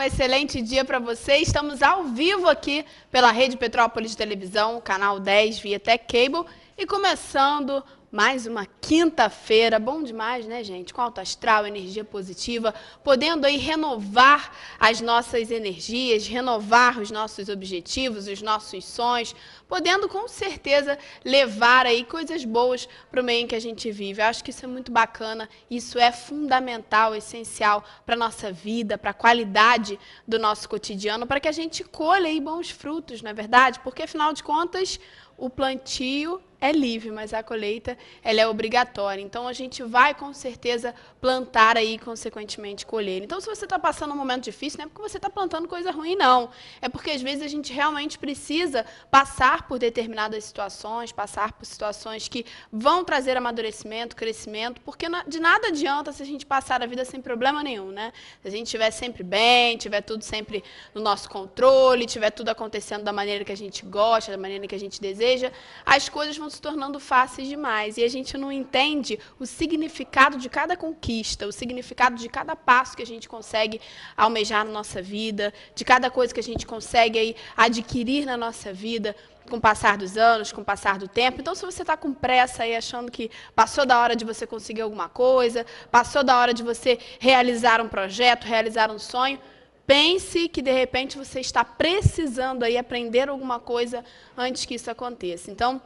excelente dia para você. Estamos ao vivo aqui pela Rede Petrópolis de Televisão, canal 10, via Tech Cable. E começando mais uma quinta-feira, bom demais, né, gente? Com alto astral, energia positiva, podendo aí renovar as nossas energias, renovar os nossos objetivos, os nossos sonhos, podendo com certeza levar aí coisas boas para o meio em que a gente vive. Eu acho que isso é muito bacana, isso é fundamental, essencial para a nossa vida, para a qualidade do nosso cotidiano, para que a gente colha aí bons frutos, não é verdade? Porque, afinal de contas, o plantio é livre, mas a colheita ela é obrigatória. Então, a gente vai, com certeza, plantar aí, consequentemente, colher. Então, se você está passando um momento difícil, não é porque você está plantando coisa ruim, não. É porque, às vezes, a gente realmente precisa passar por determinadas situações, passar por situações que vão trazer amadurecimento, crescimento, porque de nada adianta se a gente passar a vida sem problema nenhum, né? Se a gente estiver sempre bem, tiver tudo sempre no nosso controle, tiver tudo acontecendo da maneira que a gente gosta, da maneira que a gente deseja, as coisas vão se tornando fáceis demais. E a gente não entende o significado de cada conquista, o significado de cada passo que a gente consegue almejar na nossa vida, de cada coisa que a gente consegue aí adquirir na nossa vida, com o passar dos anos, com o passar do tempo. Então, se você está com pressa aí, achando que passou da hora de você conseguir alguma coisa, passou da hora de você realizar um projeto, realizar um sonho, pense que, de repente, você está precisando aí aprender alguma coisa antes que isso aconteça. Então,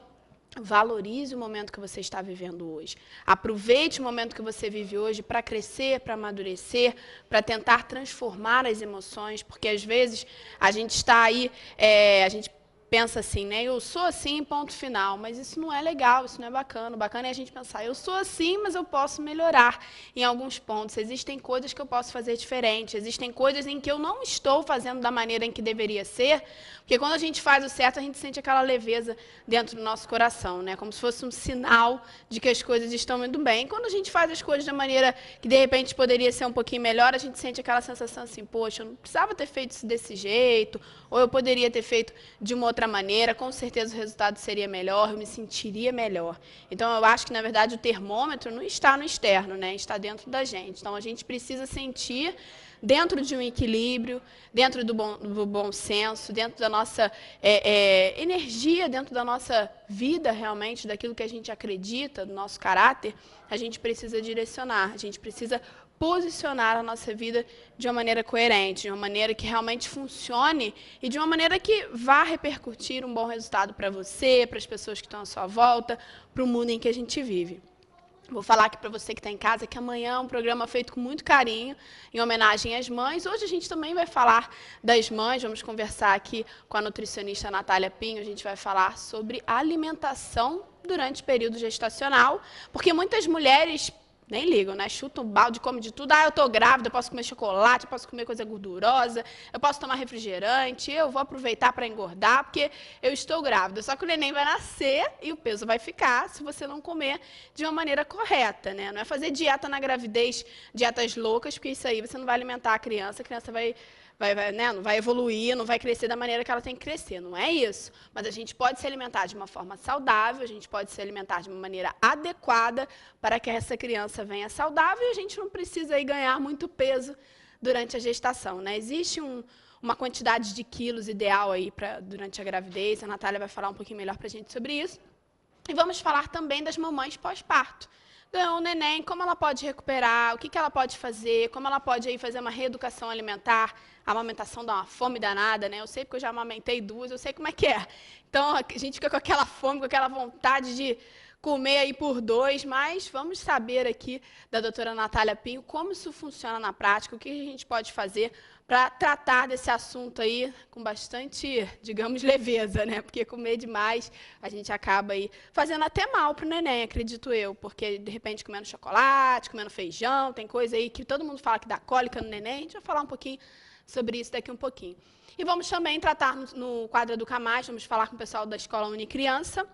valorize o momento que você está vivendo hoje. Aproveite o momento que você vive hoje para crescer, para amadurecer, para tentar transformar as emoções, porque, às vezes, a gente está aí, a gente pensa assim, né? Eu sou assim, ponto final. Mas isso não é legal, isso não é bacana. O bacana é a gente pensar, eu sou assim, mas eu posso melhorar em alguns pontos. Existem coisas que eu posso fazer diferente. Existem coisas em que eu não estou fazendo da maneira em que deveria ser. Porque quando a gente faz o certo, a gente sente aquela leveza dentro do nosso coração, né? Como se fosse um sinal de que as coisas estão indo bem. Quando a gente faz as coisas da maneira que, de repente, poderia ser um pouquinho melhor, a gente sente aquela sensação assim, poxa, eu não precisava ter feito isso desse jeito, ou eu poderia ter feito de uma outra maneira, com certeza o resultado seria melhor, eu me sentiria melhor. Então, eu acho que, na verdade, o termômetro não está no externo, né? Está dentro da gente. Então, a gente precisa sentir dentro de um equilíbrio, dentro do bom senso, dentro da nossa energia, dentro da nossa vida, realmente, daquilo que a gente acredita, do nosso caráter, a gente precisa direcionar, a gente precisa posicionar a nossa vida de uma maneira coerente, de uma maneira que realmente funcione e de uma maneira que vá repercutir um bom resultado para você, para as pessoas que estão à sua volta, para o mundo em que a gente vive. Vou falar aqui para você que está em casa que amanhã é um programa feito com muito carinho, em homenagem às mães. Hoje a gente também vai falar das mães, vamos conversar aqui com a nutricionista Natália Pinho, a gente vai falar sobre alimentação durante o período gestacional, porque muitas mulheres nem ligam, né? Chutam um balde, come de tudo. Ah, eu tô grávida, eu posso comer chocolate, eu posso comer coisa gordurosa, eu posso tomar refrigerante, eu vou aproveitar para engordar, porque eu estou grávida. Só que o neném vai nascer e o peso vai ficar se você não comer de uma maneira correta, né? Não é fazer dieta na gravidez, dietas loucas, porque isso aí você não vai alimentar a criança vai, né, não vai evoluir, não vai crescer da maneira que ela tem que crescer. Não é isso. Mas a gente pode se alimentar de uma forma saudável, a gente pode se alimentar de uma maneira adequada para que essa criança venha saudável e a gente não precisa aí ganhar muito peso durante a gestação, né? Existe uma quantidade de quilos ideal aí durante a gravidez. A Natália vai falar um pouquinho melhor para a gente sobre isso. E vamos falar também das mamães pós-parto. Ganhou um neném, como ela pode recuperar, o que ela pode fazer, como ela pode aí fazer uma reeducação alimentar. A amamentação dá uma fome danada, né? Eu sei porque eu já amamentei 2, eu sei como é que é. Então, a gente fica com aquela fome, com aquela vontade de comer aí por 2, mas vamos saber aqui da doutora Natália Pinho como isso funciona na prática, o que a gente pode fazer para tratar desse assunto aí com bastante, digamos, leveza, né? Porque comer demais, a gente acaba aí fazendo até mal para o neném, acredito eu, porque, de repente, comendo chocolate, comendo feijão, tem coisa aí que todo mundo fala que dá cólica no neném, a gente vai falar um pouquinho sobre isso daqui um pouquinho. E vamos também tratar no quadro Educar Mais, vamos falar com o pessoal da Escola Unicriança.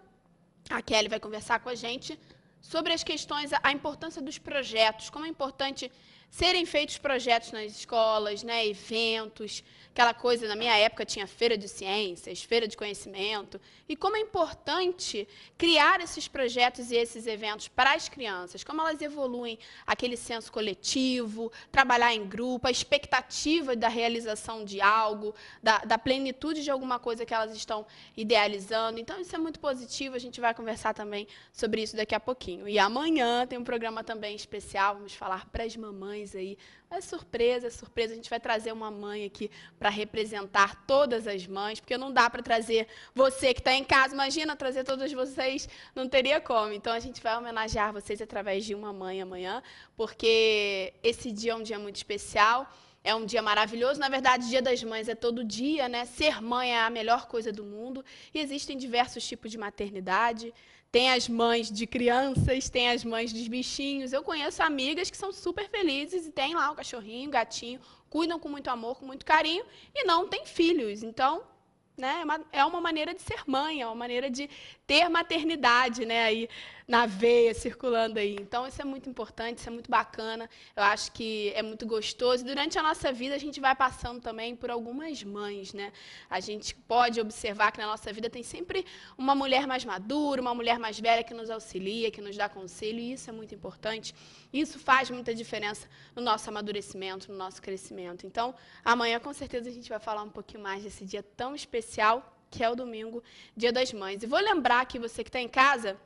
A Kelly vai conversar com a gente sobre as questões, a importância dos projetos, como é importante serem feitos projetos nas escolas, né, eventos, aquela coisa, na minha época tinha feira de ciências, feira de conhecimento, e como é importante criar esses projetos e esses eventos para as crianças, como elas evoluem aquele senso coletivo, trabalhar em grupo, a expectativa da realização de algo, da plenitude de alguma coisa que elas estão idealizando. Então, isso é muito positivo, a gente vai conversar também sobre isso daqui a pouquinho. E amanhã tem um programa também especial, vamos falar para as mamães aí. É surpresa, a gente vai trazer uma mãe aqui para representar todas as mães, porque não dá para trazer você que está em casa, imagina trazer todas vocês, não teria como. Então, a gente vai homenagear vocês através de uma mãe amanhã, porque esse dia é um dia muito especial, é um dia maravilhoso. Na verdade, Dia das Mães é todo dia, né? Ser mãe é a melhor coisa do mundo, e existem diversos tipos de maternidade. Tem as mães de crianças, tem as mães dos bichinhos. Eu conheço amigas que são super felizes e têm lá um cachorrinho, um gatinho, cuidam com muito amor, com muito carinho e não têm filhos. Então, né, é uma maneira de ser mãe, é uma maneira de ter maternidade, né, aí na veia, circulando aí. Então, isso é muito importante, isso é muito bacana. Eu acho que é muito gostoso. E durante a nossa vida, a gente vai passando também por algumas mães, né? A gente pode observar que na nossa vida tem sempre uma mulher mais madura, uma mulher mais velha que nos auxilia, que nos dá conselho, e isso é muito importante. Isso faz muita diferença no nosso amadurecimento, no nosso crescimento. Então, amanhã, com certeza, a gente vai falar um pouquinho mais desse dia tão especial, que é o domingo, Dia das Mães. E vou lembrar que você que está em casa,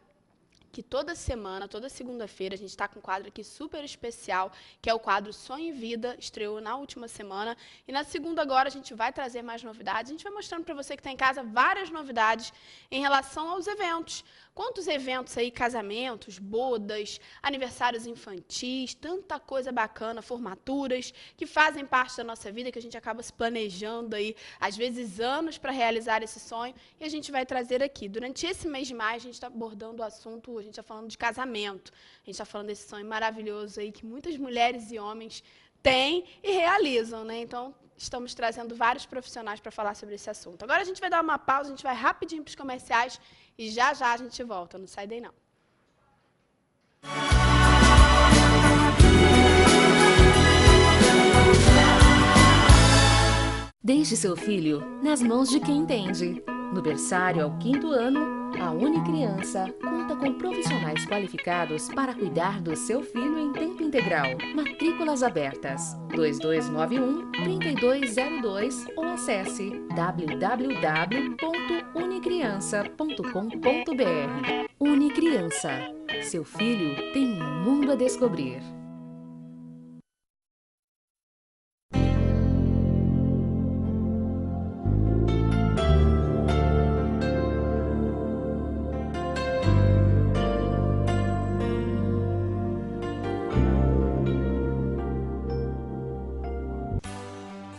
que toda semana, toda segunda-feira, a gente está com um quadro aqui super especial, que é o quadro Sonho e Vida, estreou na última semana. E na segunda agora a gente vai trazer mais novidades. A gente vai mostrando para você que está em casa várias novidades em relação aos eventos. Quantos eventos aí, casamentos, bodas, aniversários infantis, tanta coisa bacana, formaturas, que fazem parte da nossa vida, que a gente acaba se planejando aí, às vezes anos para realizar esse sonho, e a gente vai trazer aqui. Durante esse mês de maio, a gente está abordando o assunto, a gente está falando de casamento, a gente está falando desse sonho maravilhoso aí que muitas mulheres e homens têm e realizam, né? Então, estamos trazendo vários profissionais para falar sobre esse assunto. Agora a gente vai dar uma pausa, a gente vai rapidinho para os comerciais e já já a gente volta. Não sai daí, não. Deixe seu filho nas mãos de quem entende. No berçário ao 5º ano, a Unicriança conta com profissionais qualificados para cuidar do seu filho em tempo integral. Matrículas abertas. 2291-3202 ou acesse www.unicriança.com.br. Unicriança. Seu filho tem um mundo a descobrir.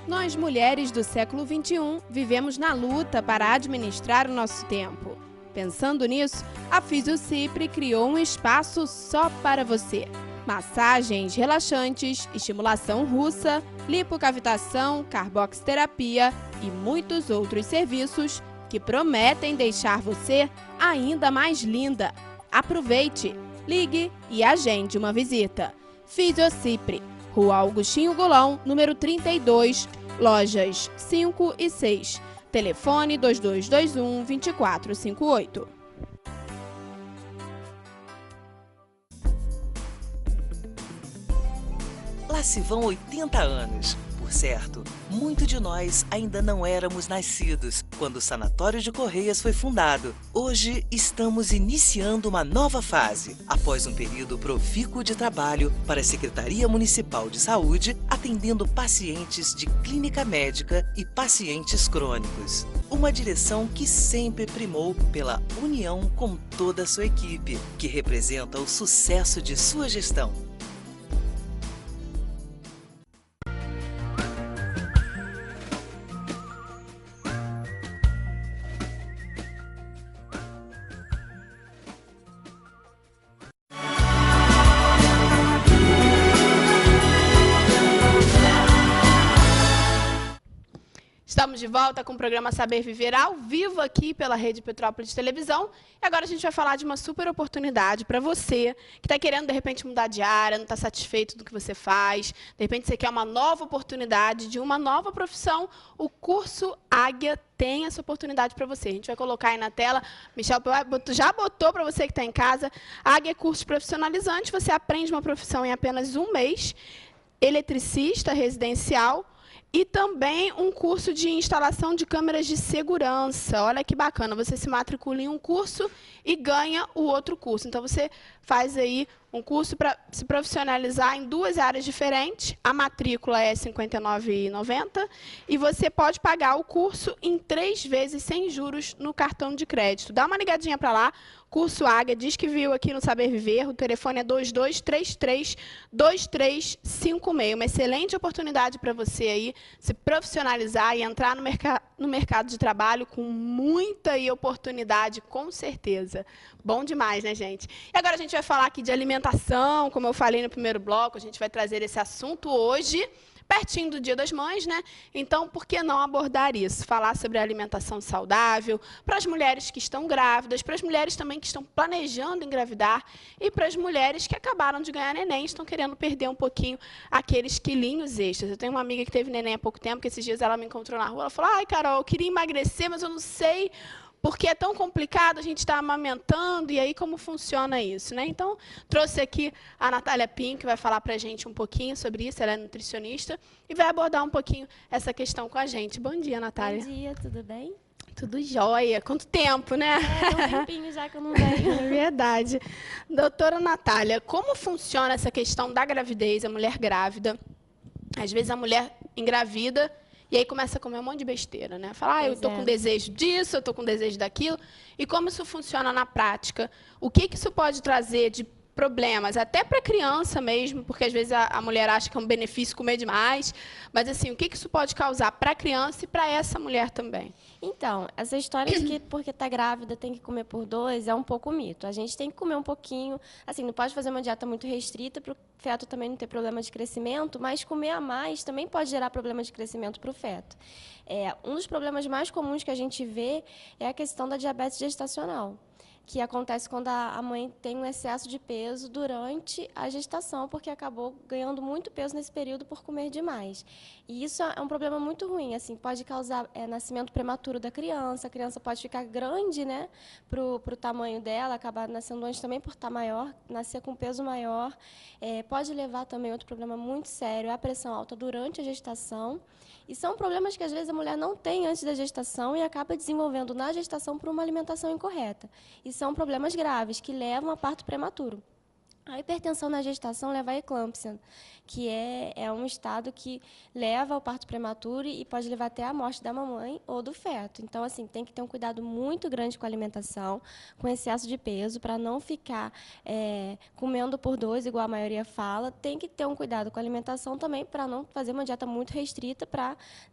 Nós, mulheres do século XXI, vivemos na luta para administrar o nosso tempo. Pensando nisso, a Fisiocipre criou um espaço só para você. Massagens relaxantes, estimulação russa, lipocavitação, carboxterapia e muitos outros serviços que prometem deixar você ainda mais linda. Aproveite, ligue e agende uma visita. Fisiocipre, Rua Augustinho Golão, número 32, lojas 5 e 6. Telefone 2221-2458. Lá se vão 80 anos. Por certo, muito de nós ainda não éramos nascidos quando o Sanatório de Correias foi fundado. Hoje estamos iniciando uma nova fase, após um período profícuo de trabalho para a Secretaria Municipal de Saúde, atendendo pacientes de clínica médica e pacientes crônicos. Uma direção que sempre primou pela união com toda a sua equipe, que representa o sucesso de sua gestão. Estamos de volta com o programa Saber Viver ao vivo aqui pela Rede Petrópolis Televisão. E agora a gente vai falar de uma super oportunidade para você que está querendo, de repente, mudar de área, não está satisfeito do que você faz. De repente, você quer uma nova oportunidade de uma nova profissão. O curso Águia tem essa oportunidade para você. A gente vai colocar aí na tela. Michel já botou para você que está em casa. Águia é curso profissionalizante. Você aprende uma profissão em apenas um mês. Eletricista residencial. E também um curso de instalação de câmeras de segurança. Olha que bacana, você se matricula em um curso e ganha o outro curso. Então, você faz aí um curso para se profissionalizar em 2 áreas diferentes. A matrícula é R$ 59,90 e você pode pagar o curso em 3 vezes sem juros no cartão de crédito. Dá uma ligadinha para lá. Curso Águia, diz que viu aqui no Saber Viver, o telefone é 2233-2356. Uma excelente oportunidade para você aí se profissionalizar e entrar no mercado de trabalho com muita oportunidade, com certeza. Bom demais, né, gente? E agora a gente vai falar aqui de alimentação, como eu falei no primeiro bloco, a gente vai trazer esse assunto hoje, pertinho do Dia das Mães, né? Então, por que não abordar isso? Falar sobre a alimentação saudável para as mulheres que estão grávidas, para as mulheres também que estão planejando engravidar e para as mulheres que acabaram de ganhar neném, estão querendo perder um pouquinho aqueles quilinhos extras. Eu tenho uma amiga que teve neném há pouco tempo, que esses dias ela me encontrou na rua, ela falou: ai, Carol, eu queria emagrecer, mas eu não sei porque é tão complicado, a gente está amamentando, e aí como funciona isso, né? Então, trouxe aqui a Natália Pim, que vai falar para a gente um pouquinho sobre isso, ela é nutricionista, e vai abordar um pouquinho essa questão com a gente. Bom dia, Natália. Bom dia, tudo bem? Tudo jóia. Quanto tempo, né? Tem um tempinho já que eu não venho. É verdade. Doutora Natália, como funciona essa questão da gravidez, a mulher grávida? Às vezes a mulher engravida, e aí começa a comer um monte de besteira, né? Fala, eu estou com desejo disso, eu estou com desejo daquilo. E como isso funciona na prática? O que isso pode trazer de problemas, até para a criança mesmo, porque às vezes a mulher acha que é um benefício comer demais, mas assim, o que isso pode causar para a criança e para essa mulher também? Então, essa história de que porque está grávida tem que comer por 2 é um pouco mito. A gente tem que comer um pouquinho, assim, não pode fazer uma dieta muito restrita para o feto também não ter problema de crescimento, mas comer a mais também pode gerar problema de crescimento para o feto. Um dos problemas mais comuns que a gente vê é a questão da diabetes gestacional, que acontece quando a mãe tem um excesso de peso durante a gestação, porque acabou ganhando muito peso nesse período por comer demais. E isso é um problema muito ruim, assim, pode causar nascimento prematuro da criança, a criança pode ficar grande, né, pro tamanho dela, acabar nascendo antes também por estar maior, nascer com peso maior. Pode levar também outro problema muito sério, a pressão alta durante a gestação. E são problemas que, às vezes, a mulher não tem antes da gestação e acaba desenvolvendo na gestação por uma alimentação incorreta. E são problemas graves que levam a parto prematuro. A hipertensão na gestação leva à eclâmpsia, que é um estado que leva ao parto prematuro e pode levar até à morte da mamãe ou do feto. Então, assim, tem que ter um cuidado muito grande com a alimentação, com excesso de peso, para não ficar comendo por 2, igual a maioria fala. Tem que ter um cuidado com a alimentação também, para não fazer uma dieta muito restrita.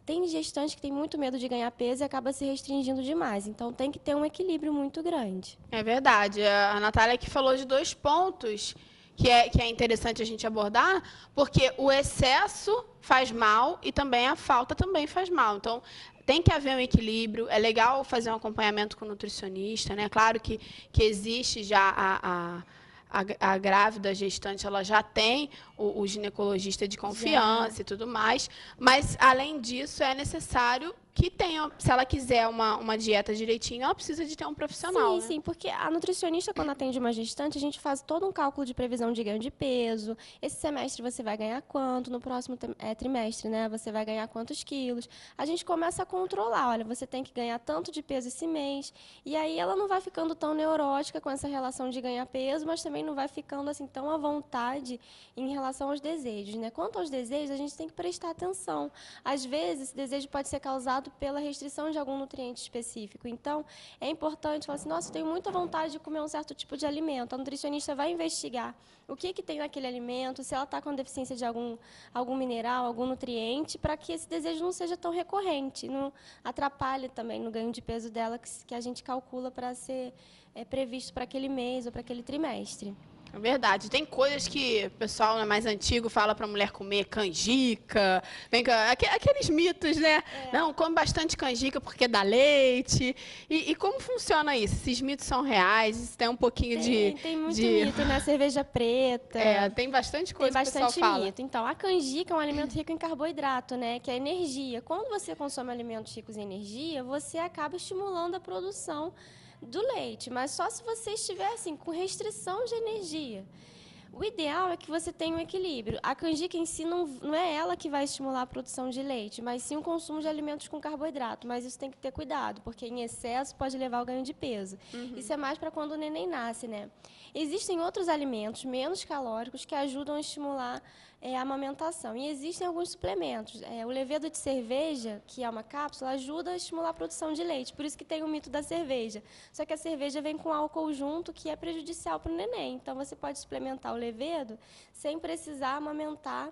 Tem gestante que tem muito medo de ganhar peso e acaba se restringindo demais. Então, tem que ter um equilíbrio muito grande. É verdade. A Natália aqui falou de 2 pontos que é interessante a gente abordar, porque o excesso faz mal e também a falta também faz mal. Então, tem que haver um equilíbrio. É legal fazer um acompanhamento com o nutricionista, né? Claro que existe já a grávida, a gestante, ela já tem o ginecologista de confiança e tudo mais, mas, além disso, é necessário que tenha, se ela quiser uma dieta direitinho, ela precisa de ter um profissional. Sim, né? sim, porque a nutricionista, quando atende uma gestante, a gente faz todo um cálculo de previsão de ganho de peso. Esse semestre você vai ganhar quanto, no próximo trimestre, né? Você vai ganhar quantos quilos. A gente começa a controlar, olha, você tem que ganhar tanto de peso esse mês. E aí ela não vai ficando tão neurótica com essa relação de ganhar peso, mas também não vai ficando assim tão à vontade em relação aos desejos, né? Quanto aos desejos, a gente tem que prestar atenção. Às vezes, esse desejo pode ser causado pela restrição de algum nutriente específico. Então, é importante falar assim, nossa, eu tenho muita vontade de comer um certo tipo de alimento. A nutricionista vai investigar o que tem naquele alimento, se ela está com deficiência de algum mineral, algum nutriente, para que esse desejo não seja tão recorrente, não atrapalhe também no ganho de peso dela, que a gente calcula para ser previsto para aquele mês ou para aquele trimestre. É verdade. Tem coisas que o pessoal mais antigo fala para a mulher comer canjica, aqueles mitos, né? Não, come bastante canjica porque dá leite. E como funciona isso? Esses mitos são reais? Isso tem um pouquinho Tem muito mito, né? Cerveja preta. Tem bastante coisa Tem que o pessoal bastante fala. mito. Então, a canjica é um alimento rico em carboidrato, né? Que é energia. Quando você consome alimentos ricos em energia, você acaba estimulando a produção do leite, mas só se você estiver assim, com restrição de energia. O ideal é que você tenha um equilíbrio. A canjica em si não é ela que vai estimular a produção de leite, mas sim o consumo de alimentos com carboidrato. Mas isso tem que ter cuidado, porque em excesso pode levar ao ganho de peso. Isso é mais para quando o neném nasce, né? Existem outros alimentos menos calóricos que ajudam a estimular a amamentação. E existem alguns suplementos. O levedo de cerveja, que é uma cápsula, ajuda a estimular a produção de leite. Por isso que tem o mito da cerveja. Só que a cerveja vem com álcool junto, que é prejudicial para o neném. Então, você pode suplementar o levedo sem precisar amamentar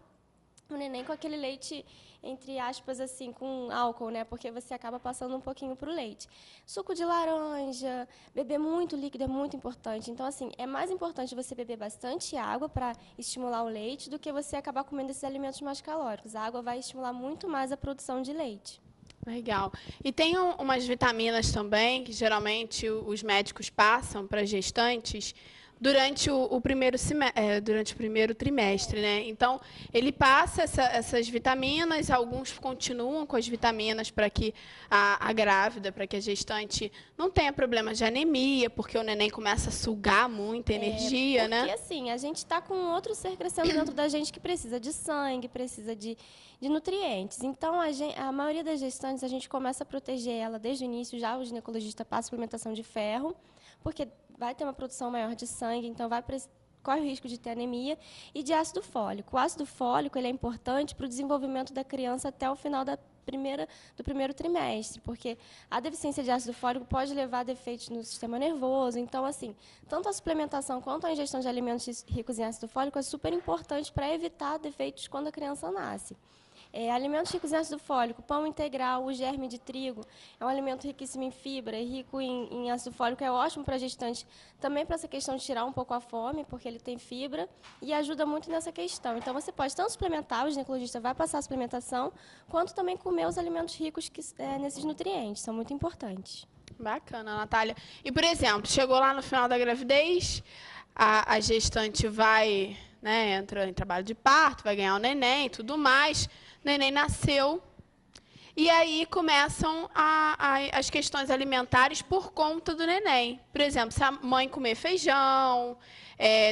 o neném com aquele leite, entre aspas, assim, com álcool, né? Porque você acaba passando um pouquinho para o leite. Suco de laranja, beber muito líquido é muito importante. Então, assim, é mais importante você beber bastante água para estimular o leite do que você acabar comendo esses alimentos mais calóricos. A água vai estimular muito mais a produção de leite. Legal. E tem umas vitaminas também que geralmente os médicos passam para gestantes durante o primeiro trimestre, né? Então, ele passa essas vitaminas, alguns continuam com as vitaminas para que a grávida, para que a gestante não tenha problemas de anemia, porque o neném começa a sugar muita energia, né? Porque, assim, a gente está com outro ser crescendo dentro da gente que precisa de sangue, precisa de nutrientes. Então, a maioria das gestantes, a gente começa a proteger ela desde o início, já o ginecologista passa suplementação de ferro, porque vai ter uma produção maior de sangue, então corre o risco de ter anemia, e de ácido fólico. O ácido fólico ele é importante para o desenvolvimento da criança até o final do primeiro trimestre, porque a deficiência de ácido fólico pode levar a defeitos no sistema nervoso. Então, assim, tanto a suplementação quanto a ingestão de alimentos ricos em ácido fólico é super importante para evitar defeitos quando a criança nasce. Alimentos ricos em ácido fólico, pão integral, o germe de trigo, é um alimento riquíssimo em fibra e rico em ácido fólico, é ótimo para a gestante, também para essa questão de tirar um pouco a fome, porque ele tem fibra e ajuda muito nessa questão. Então, você pode tanto suplementar, o ginecologista vai passar a suplementação, quanto também comer os alimentos ricos nesses nutrientes, são muito importantes. Bacana, Natália. E, por exemplo, chegou lá no final da gravidez, a gestante vai, né, entra em trabalho de parto, vai ganhar o neném e tudo mais. O neném nasceu. E aí começam as questões alimentares por conta do neném. Por exemplo, se a mãe comer feijão,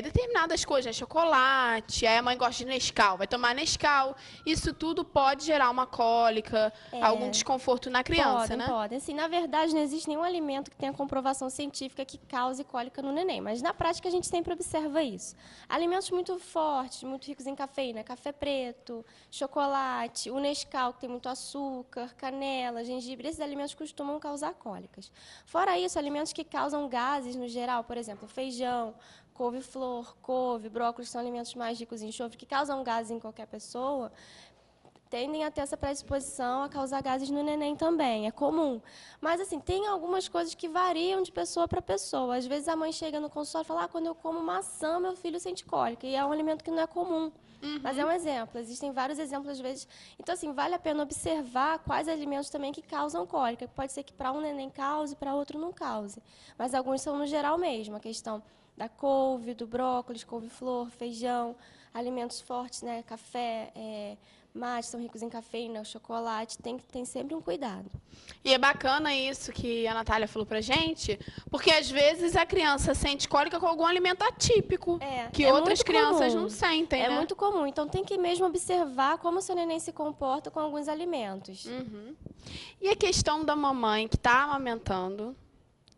determinadas coisas, né, chocolate, aí a mãe gosta de Nescau, vai tomar Nescau. Isso tudo pode gerar uma cólica, algum desconforto na criança, né? Pode. Assim, na verdade, não existe nenhum alimento que tenha comprovação científica que cause cólica no neném, mas na prática a gente sempre observa isso. Alimentos muito fortes, muito ricos em cafeína, café preto, chocolate, o Nescau, que tem muito açúcar, canela, gengibre, esses alimentos costumam causar cólicas. Fora isso, alimentos que causam gases no geral, por exemplo, feijão, couve-flor, couve, brócolis, são alimentos mais ricos em enxofre, que causam gases em qualquer pessoa, tendem a ter essa predisposição a causar gases no neném também, é comum. Mas, assim, tem algumas coisas que variam de pessoa para pessoa. Às vezes a mãe chega no consultório e fala, quando eu como maçã, meu filho sente cólica, e é um alimento que não é comum. Mas é um exemplo, existem vários exemplos às vezes. Então, assim, vale a pena observar quais alimentos também que causam cólica. Pode ser que para um neném cause, para outro não cause. Mas alguns são no geral mesmo, a questão da couve, do brócolis, couve-flor, feijão, alimentos fortes, né, café, mate, são ricos em cafeína, chocolate, tem sempre um cuidado. E é bacana isso que a Natália falou pra gente, porque às vezes a criança sente cólica com algum alimento atípico, que outras crianças não sentem, né? É muito comum, então tem que mesmo observar como o seu neném se comporta com alguns alimentos. E a questão da mamãe que está amamentando,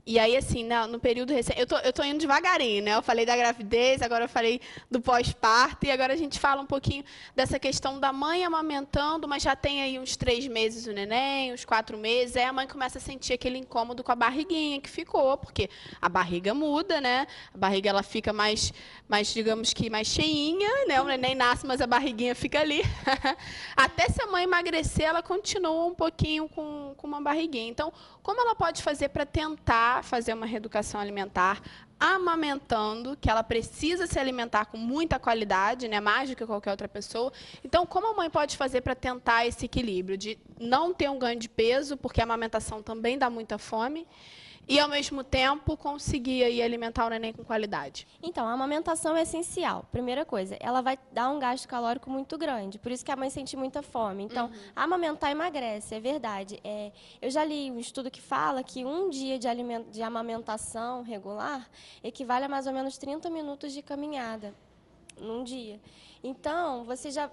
e aí, assim, no período recente... Eu tô indo devagarinho, né? Eu falei da gravidez, agora eu falei do pós-parto, e agora a gente fala um pouquinho dessa questão da mãe amamentando, mas já tem aí uns 3 meses o neném, uns 4 meses, aí a mãe começa a sentir aquele incômodo com a barriguinha que ficou, porque a barriga muda, né? A barriga, ela fica mais digamos que, mais cheinha, né? O neném nasce, mas a barriguinha fica ali. Até se a mãe emagrecer, ela continua um pouquinho com com uma barriguinha. Então, como ela pode fazer para tentar fazer uma reeducação alimentar amamentando, que ela precisa se alimentar com muita qualidade, né, mais do que qualquer outra pessoa. Então, como a mãe pode fazer para tentar esse equilíbrio de não ter um ganho de peso, porque a amamentação também dá muita fome, e, ao mesmo tempo, conseguir aí alimentar o neném com qualidade? Então, a amamentação é essencial. Primeira coisa, ela vai dar um gasto calórico muito grande, por isso que a mãe sente muita fome. Então, amamentar emagrece, é verdade. Eu já li um estudo que fala que um dia de amamentação regular equivale a mais ou menos 30 minutos de caminhada num dia. Então,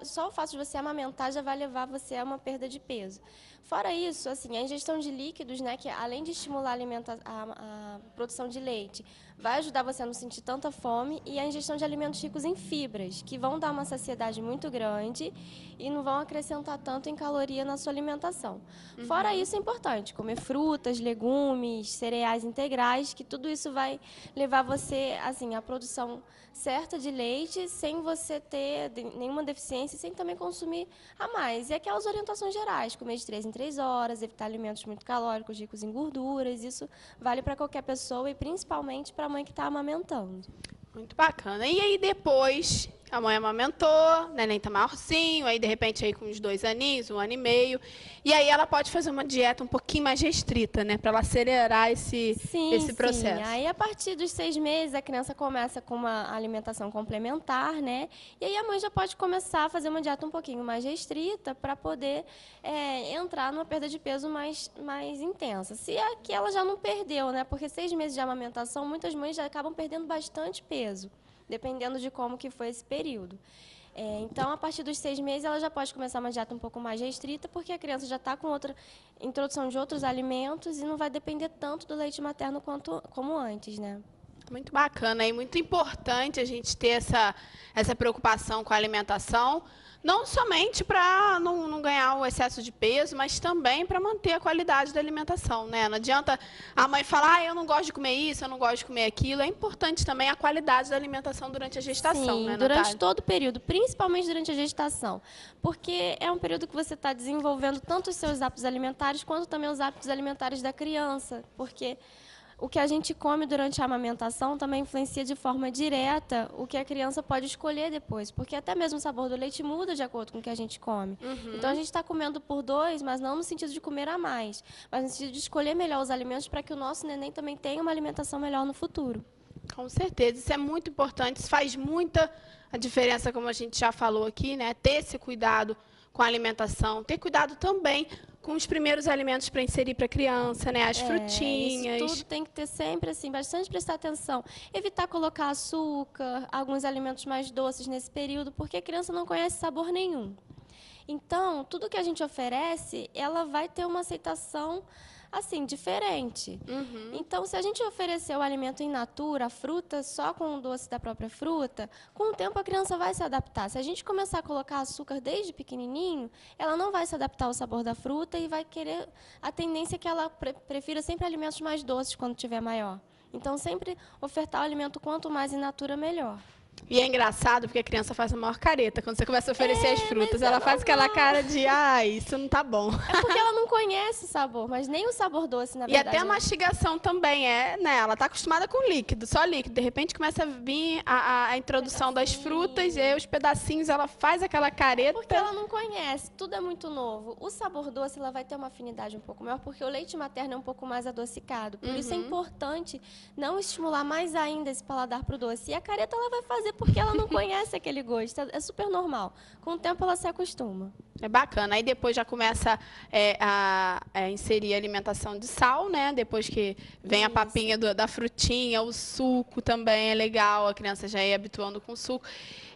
só o fato de você amamentar já vai levar você a uma perda de peso. Fora isso, assim, a ingestão de líquidos, né, que além de estimular a produção de leite, vai ajudar você a não sentir tanta fome, e a ingestão de alimentos ricos em fibras, que vão dar uma saciedade muito grande e não vão acrescentar tanto em caloria na sua alimentação. Fora isso, é importante comer frutas, legumes, cereais integrais, que tudo isso vai levar você, assim, à produção certa de leite, sem você ter nenhuma deficiência, sem também consumir a mais. E aquelas orientações gerais, comer de 3 em 3 horas, evitar alimentos muito calóricos, ricos em gorduras, isso vale para qualquer pessoa e principalmente para a mãe que está amamentando. Muito bacana. E aí depois, a mãe amamentou, o neném tá maiorzinho, aí de repente aí com uns 2 aninhos, 1 ano e meio, e aí ela pode fazer uma dieta um pouquinho mais restrita, né, para ela acelerar esse processo. Sim. Aí a partir dos 6 meses a criança começa com uma alimentação complementar, né, e aí a mãe já pode começar a fazer uma dieta um pouquinho mais restrita para poder entrar numa perda de peso mais intensa. Se aqui ela já não perdeu, né, porque 6 meses de amamentação, muitas mães já acabam perdendo bastante peso, dependendo de como que foi esse período. Então, a partir dos 6 meses, ela já pode começar uma dieta um pouco mais restrita, porque a criança já está com outra introdução de outros alimentos e não vai depender tanto do leite materno como antes, né? Muito bacana e muito importante a gente ter essa preocupação com a alimentação, não somente para não ganhar o excesso de peso, mas também para manter a qualidade da alimentação, né? Não adianta a mãe falar, eu não gosto de comer isso, eu não gosto de comer aquilo. É importante também a qualidade da alimentação durante a gestação, Sim, né, durante Natália? todo o período, principalmente durante a gestação, porque é um período que você está desenvolvendo tanto os seus hábitos alimentares, quanto também os hábitos alimentares da criança, porque o que a gente come durante a amamentação também influencia de forma direta o que a criança pode escolher depois, porque até mesmo o sabor do leite muda de acordo com o que a gente come. Então, a gente está comendo por 2, mas não no sentido de comer a mais, mas no sentido de escolher melhor os alimentos para que o nosso neném também tenha uma alimentação melhor no futuro. Com certeza, isso é muito importante, isso faz muita a diferença, como a gente já falou aqui, né? Ter esse cuidado com a alimentação, ter cuidado também com os primeiros alimentos para inserir para a criança, né? As frutinhas. Isso tudo tem que ter sempre, assim, bastante prestar atenção. Evitar colocar açúcar, alguns alimentos mais doces nesse período, porque a criança não conhece sabor nenhum. Então, tudo que a gente oferece, ela vai ter uma aceitação assim, diferente. Então, se a gente oferecer o alimento in natura, a fruta, só com o doce da própria fruta, com o tempo a criança vai se adaptar. Se a gente começar a colocar açúcar desde pequenininho, ela não vai se adaptar ao sabor da fruta e vai querer, a tendência é que ela prefira sempre alimentos mais doces quando tiver maior. Então, sempre ofertar o alimento quanto mais in natura, melhor. E é engraçado porque a criança faz a maior careta. Quando você começa a oferecer as frutas, ela faz aquela cara de, isso não tá bom. É porque ela não conhece o sabor, mas nem o sabor doce, na verdade. E até a mastigação também né? Ela tá acostumada com líquido, só líquido. De repente começa a vir a introdução das frutas, e aí os pedacinhos, ela faz aquela careta. Porque ela não conhece, tudo é muito novo. O sabor doce, ela vai ter uma afinidade um pouco maior, porque o leite materno é um pouco mais adocicado. Por isso é importante não estimular mais ainda esse paladar pro doce. E a careta ela vai fazer porque ela não conhece aquele gosto. É super normal. Com o tempo ela se acostuma. É bacana. Aí depois já começa a inserir a alimentação de sal, né? Depois que vem a papinha da frutinha, o suco também é legal. A criança já ir habituando com o suco.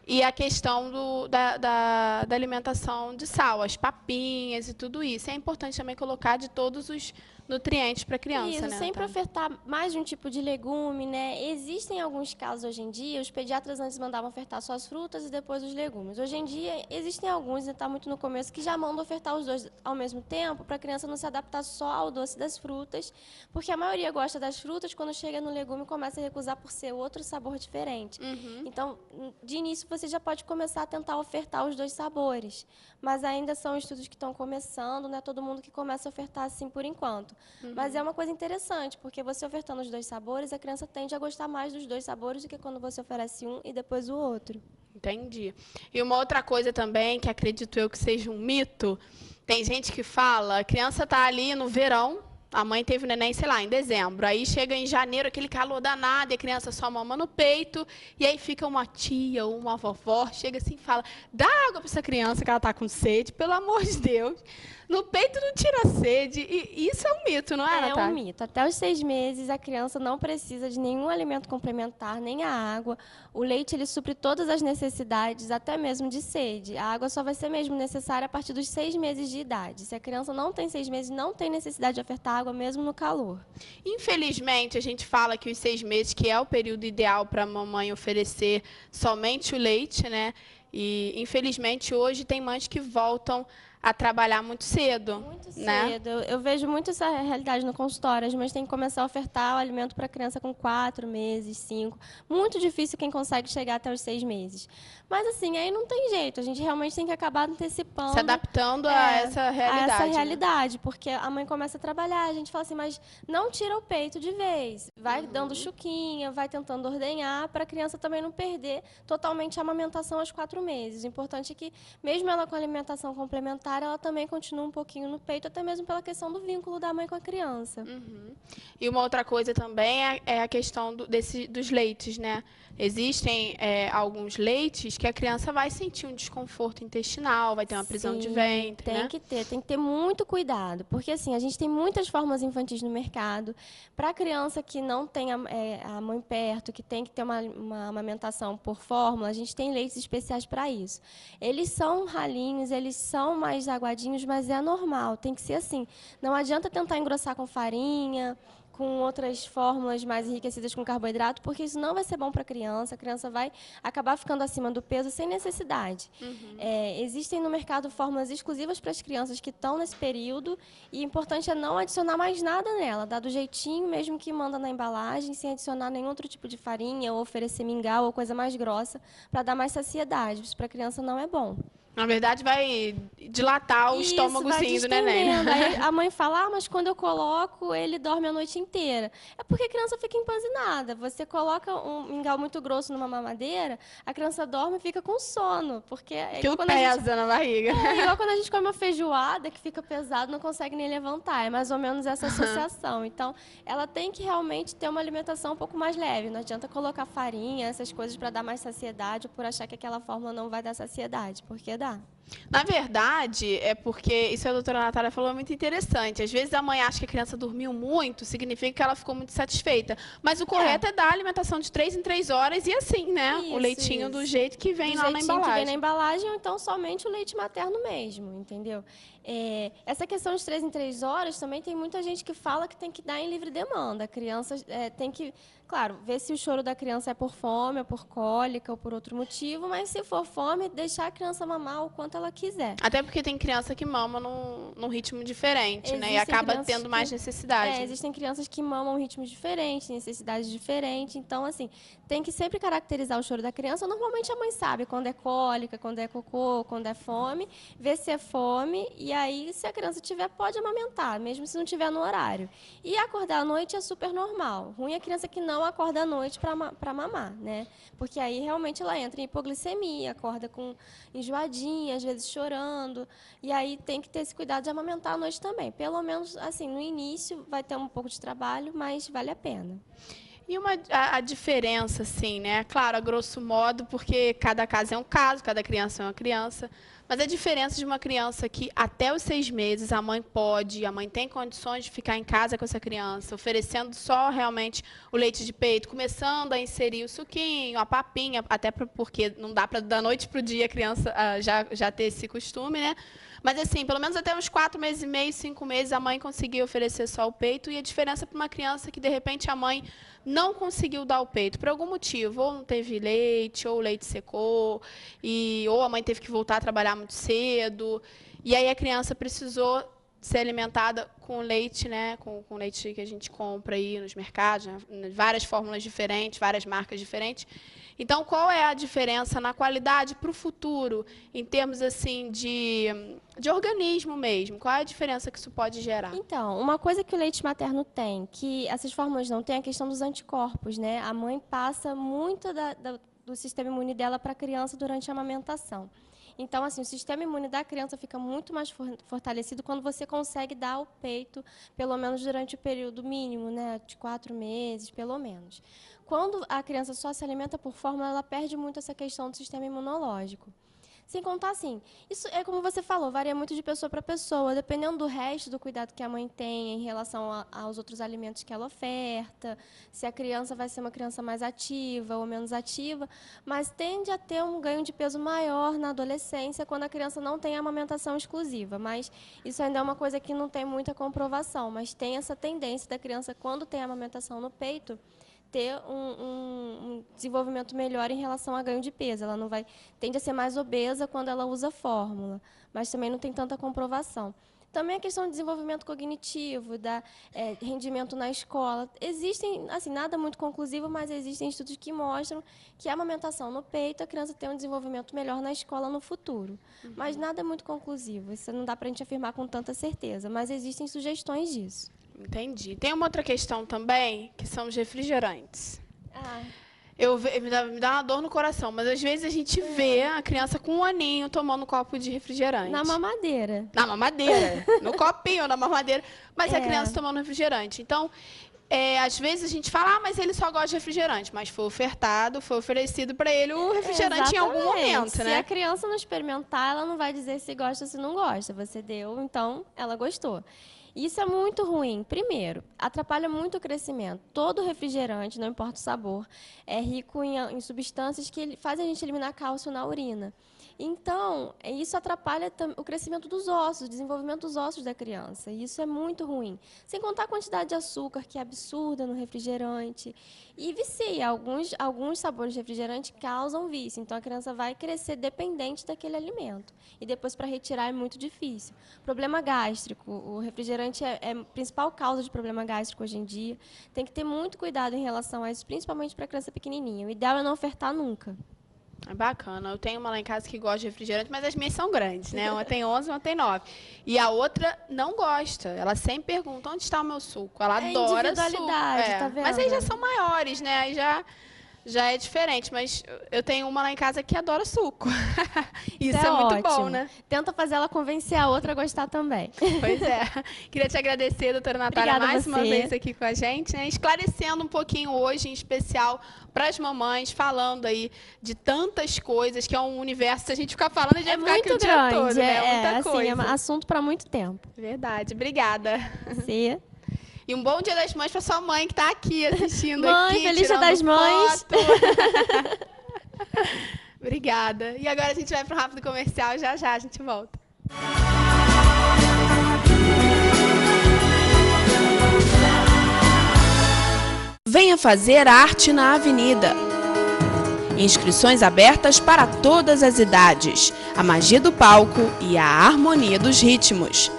E a questão da alimentação de sal, as papinhas e tudo isso. É importante também colocar de todos os nutrientes para a criança, isso, né? sempre ofertar mais de um tipo de legume, né? existem alguns casos hoje em dia, os pediatras antes mandavam ofertar só as frutas e depois os legumes. Hoje em dia, existem alguns, e está muito no começo, que já mandam ofertar os dois ao mesmo tempo, para a criança não se adaptar só ao doce das frutas, porque a maioria gosta das frutas, quando chega no legume começa a recusar por ser outro sabor diferente. Então, de início, você já pode começar a tentar ofertar os dois sabores, mas ainda são estudos que estão começando, não é todo mundo que começa a ofertar assim por enquanto. Mas é uma coisa interessante, porque você ofertando os dois sabores, a criança tende a gostar mais dos dois sabores do que quando você oferece um e depois o outro. Entendi. E uma outra coisa também, que acredito eu que seja um mito, tem gente que fala, a criança está ali no verão, a mãe teve o neném, sei lá, em dezembro, aí chega em janeiro, aquele calor danado, e a criança só mama no peito, e aí fica uma tia ou uma vovó, chega assim e fala, dá água para essa criança que ela está com sede, pelo amor de Deus. No peito não tira sede. E isso é um mito, não é, Natália? É um mito. Até os 6 meses, a criança não precisa de nenhum alimento complementar, nem a água. O leite, ele supre todas as necessidades, até mesmo de sede. A água só vai ser mesmo necessária a partir dos 6 meses de idade. Se a criança não tem 6 meses, não tem necessidade de ofertar água, mesmo no calor. Infelizmente, a gente fala que os 6 meses, que é o período ideal para a mamãe oferecer somente o leite, né? E, infelizmente, hoje tem mães que voltam a trabalhar muito cedo. Muito né? cedo. Eu vejo muito essa realidade no consultório. As mães têm que começar a ofertar o alimento para a criança com 4 meses, 5. Muito difícil quem consegue chegar até os 6 meses. Mas, assim, aí não tem jeito. A gente realmente tem que acabar antecipando. Se adaptando a essa realidade. A essa né? realidade, porque a mãe começa a trabalhar. A gente fala assim, mas não tira o peito de vez. Vai dando chuquinha, vai tentando ordenhar, para a criança também não perder totalmente a amamentação aos 4 meses. O importante é que, mesmo ela com alimentação complementar, ela também continua um pouquinho no peito, até mesmo pela questão do vínculo da mãe com a criança. E uma outra coisa também é a questão dos leites, né? Existem alguns leites que a criança vai sentir um desconforto intestinal, vai ter uma prisão de ventre, tem que ter muito cuidado, porque assim, a gente tem muitas fórmulas infantis no mercado. Para a criança que não tem a mãe perto, que tem que ter uma amamentação por fórmula, a gente tem leites especiais para isso. Eles são ralinhos, eles são mais aguadinhos, mas é normal, tem que ser assim. Não adianta tentar engrossar com farinha, com outras fórmulas mais enriquecidas com carboidrato, porque isso não vai ser bom para a criança vai acabar ficando acima do peso sem necessidade. Existem no mercado fórmulas exclusivas para as crianças que estão nesse período, e o importante é não adicionar mais nada nela, dar do jeitinho mesmo que manda na embalagem, sem adicionar nenhum outro tipo de farinha, ou oferecer mingau, ou coisa mais grossa, para dar mais saciedade. Isso para a criança não é bom. Na verdade, vai dilatar o estômagozinho do neném. Aí a mãe fala, mas quando eu coloco, ele dorme a noite inteira. É porque a criança fica empanzinada. Você coloca um mingau muito grosso numa mamadeira, a criança dorme e fica com sono. Porque aquilo pesa na barriga. É igual quando a gente come uma feijoada, que fica pesado, não consegue nem levantar. É mais ou menos essa associação. Então, ela tem que realmente ter uma alimentação um pouco mais leve. Não adianta colocar farinha, essas coisas para dar mais saciedade, ou por achar que aquela fórmula não vai dar saciedade, porque dá. Na verdade, é porque, isso a doutora Natália falou, é muito interessante. Às vezes a mãe acha que a criança dormiu muito, significa que ela ficou muito satisfeita. Mas o correto é dar alimentação de 3 em 3 horas e assim, né? O leitinho do jeito que vem lá na embalagem. Que vem na embalagem, ou então somente o leite materno mesmo, entendeu? Essa questão de 3 em 3 horas, também tem muita gente que fala que tem que dar em livre demanda. A criança tem que, claro, ver se o choro da criança é por fome, ou por cólica, ou por outro motivo, mas se for fome, deixar a criança mamar o quanto ela quiser. Até porque tem criança que mama num ritmo diferente, né? E acaba tendo mais necessidade. Existem crianças que mamam em ritmos diferentes, necessidades diferentes. Então, assim, tem que sempre caracterizar o choro da criança. Normalmente a mãe sabe quando é cólica, quando é cocô, quando é fome, ver se é fome, e aí, se a criança tiver, pode amamentar, mesmo se não tiver no horário. E acordar à noite é super normal. Ruim é a criança que não acorda à noite para mamar, né? Porque aí realmente ela entra em hipoglicemia, acorda com enjoadinha, às vezes chorando. E aí tem que ter esse cuidado de amamentar à noite também. Pelo menos, assim, no início vai ter um pouco de trabalho, mas vale a pena. E a diferença, assim, né? Claro, a grosso modo, porque cada caso é um caso, cada criança é uma criança. Mas a diferença de uma criança que até os 6 meses a mãe tem condições de ficar em casa com essa criança, oferecendo só realmente o leite de peito, começando a inserir o suquinho, a papinha, até porque não dá para da noite para o dia a criança já ter esse costume, né? Mas assim, pelo menos até uns 4 meses e meio, 5 meses, a mãe conseguia oferecer só o peito. E a diferença para uma criança que, de repente, a mãe não conseguiu dar o peito, por algum motivo, ou não teve leite, ou o leite secou, ou a mãe teve que voltar a trabalhar muito cedo, e aí a criança precisou ser alimentada com leite, né, com leite que a gente compra aí nos mercados, né, várias fórmulas diferentes, várias marcas diferentes. Então, qual é a diferença na qualidade para o futuro, em termos assim de organismo mesmo? Qual é a diferença que isso pode gerar? Então, uma coisa que o leite materno tem, que essas fórmulas não têm, é a questão dos anticorpos, né? A mãe passa muito do sistema imune dela para a criança durante a amamentação. Então, assim, o sistema imune da criança fica muito mais fortalecido quando você consegue dar o peito, pelo menos durante o período mínimo, né, de 4 meses, pelo menos. Quando a criança só se alimenta por fórmula, ela perde muito essa questão do sistema imunológico. Sem contar, assim, isso é como você falou, varia muito de pessoa para pessoa, dependendo do resto do cuidado que a mãe tem em relação aos outros alimentos que ela oferta, se a criança vai ser uma criança mais ativa ou menos ativa, mas tende a ter um ganho de peso maior na adolescência quando a criança não tem amamentação exclusiva. Mas isso ainda é uma coisa que não tem muita comprovação, mas tem essa tendência da criança, quando tem amamentação no peito, ter um desenvolvimento melhor em relação a ganho de peso. Ela não tende a ser mais obesa quando ela usa fórmula, mas também não tem tanta comprovação. Também a questão de desenvolvimento cognitivo, rendimento na escola. Existem, assim, nada muito conclusivo, mas existem estudos que mostram que a amamentação no peito, a criança tem um desenvolvimento melhor na escola no futuro. Mas nada muito conclusivo, isso não dá para a gente afirmar com tanta certeza, mas existem sugestões disso. Entendi. Tem uma outra questão também, que são os refrigerantes. Me dá uma dor no coração, mas às vezes a gente vê a criança com 1 aninho tomando um copo de refrigerante. Na mamadeira. Na mamadeira. No copinho, na mamadeira. Mas a criança tomando refrigerante. Então, às vezes a gente fala, mas ele só gosta de refrigerante. Mas foi ofertado, foi oferecido para ele o refrigerante em algum momento, né? Se a criança não experimentar, ela não vai dizer se gosta ou se não gosta. Você deu, então ela gostou. Isso é muito ruim. Primeiro, atrapalha muito o crescimento. Todo refrigerante, não importa o sabor, é rico em substâncias que fazem a gente eliminar cálcio na urina. Então, isso atrapalha o crescimento dos ossos, o desenvolvimento dos ossos da criança. E isso é muito ruim. Sem contar a quantidade de açúcar, que é absurda no refrigerante. E vicia. Alguns sabores de refrigerante causam vício. Então, a criança vai crescer dependente daquele alimento. E depois, para retirar, é muito difícil. Problema gástrico. O refrigerante é a principal causa de problema gástrico hoje em dia. Tem que ter muito cuidado em relação a isso, principalmente para a criança pequenininha. O ideal é não ofertar nunca. É bacana. Eu tenho uma lá em casa que gosta de refrigerante, mas as minhas são grandes, né? Uma tem 11, uma tem 9. E a outra não gosta. Ela sempre pergunta, onde está o meu suco? Ela adora suco. Tá vendo? Mas aí já são maiores, né? Aí já é diferente. Mas eu tenho uma lá em casa que adora suco. Isso é muito bom, né? Tenta fazer ela convencer a outra a gostar também. Pois é. Queria te agradecer, doutora Natália, Obrigada mais uma vez aqui com a gente, né? Esclarecendo um pouquinho hoje, em especial, para as mamães, falando aí de tantas coisas, que é um universo, se a gente ficar falando, a gente vai ficar aqui o dia todo, né? Muita coisa. É assunto para muito tempo. Verdade. Obrigada. Sim. E um bom Dia das Mães para sua mãe que está aqui assistindo. Mãe, feliz Dia das Mães. Obrigada. E agora a gente vai para um rápido comercial. Já a gente volta. Venha fazer arte na Avenida. Inscrições abertas para todas as idades. A magia do palco e a harmonia dos ritmos.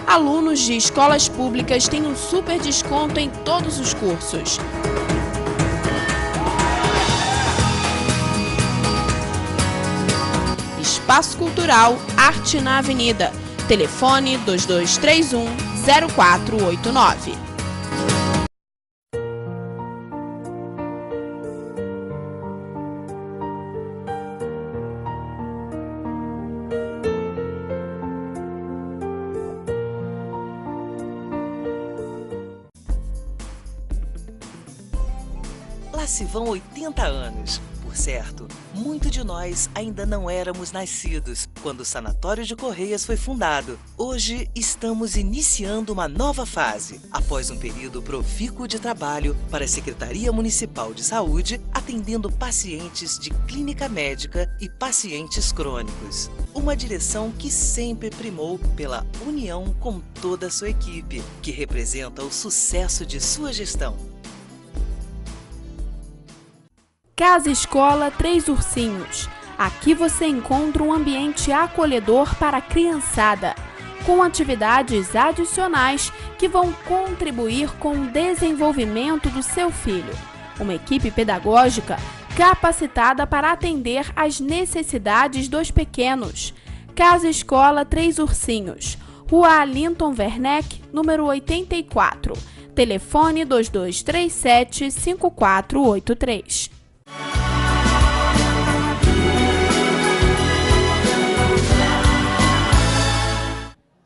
Alunos de escolas públicas têm um super desconto em todos os cursos. Espaço Cultural Arte na Avenida. Telefone 2231-0489. Lá se vão 80 anos. Por Por certo, muito de nós ainda não éramos nascidos quando o Sanatório de Correias foi fundado. Hoje estamos iniciando uma nova fase, após um período profícuo de trabalho para a Secretaria Municipal de Saúde, atendendo pacientes de clínica médica e pacientes crônicos. Uma direção que sempre primou pela união com toda a sua equipe, que representa o sucesso de sua gestão. Casa Escola Três Ursinhos. Aqui você encontra um ambiente acolhedor para a criançada, com atividades adicionais que vão contribuir com o desenvolvimento do seu filho. Uma equipe pedagógica capacitada para atender às necessidades dos pequenos. Casa Escola Três Ursinhos, Rua Alinton Werneck, número 84. Telefone 2237-5483.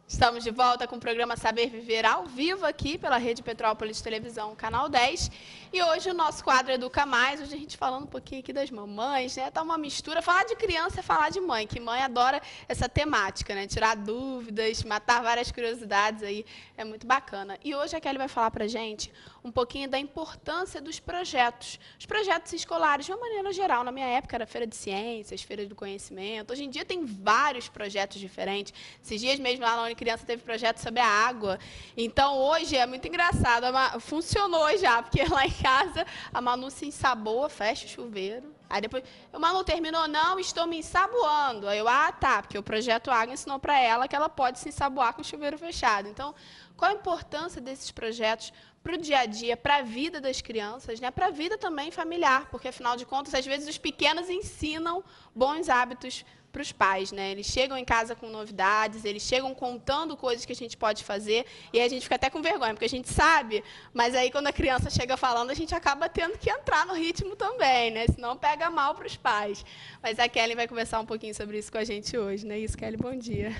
Estamos de volta com o programa Saber Viver ao vivo aqui pela Rede Petrópolis Televisão, Canal 10. E hoje o nosso quadro Educa Mais, hoje a gente falando um pouquinho aqui das mamães, né? Tá uma mistura, falar de criança é falar de mãe, que mãe adora essa temática, né? Tirar dúvidas, matar várias curiosidades aí, é muito bacana. E hoje a Kelly vai falar pra gente um pouquinho da importância dos projetos. Os projetos escolares, de uma maneira geral. Na minha época era Feira de Ciências, Feira do Conhecimento. Hoje em dia tem vários projetos diferentes. Esses dias mesmo lá na Unicriança teve projeto sobre a água. Então hoje é muito engraçado. Funcionou já, porque lá em casa a Manu se ensaboa, fecha o chuveiro. Aí depois, o Manu terminou, não, estou me ensaboando. Aí eu, tá, porque o projeto Água ensinou para ela que ela pode se ensaboar com o chuveiro fechado. Então, qual a importância desses projetos para o dia a dia, para a vida das crianças, né? Para a vida também familiar, porque, afinal de contas, às vezes os pequenos ensinam bons hábitos para os pais, né? Eles chegam em casa com novidades, eles chegam contando coisas que a gente pode fazer, e aí a gente fica até com vergonha, porque a gente sabe, mas aí quando a criança chega falando, a gente acaba tendo que entrar no ritmo também, né? Senão pega mal para os pais. Mas a Kelly vai conversar um pouquinho sobre isso com a gente hoje, né? Isso, Kelly, bom dia.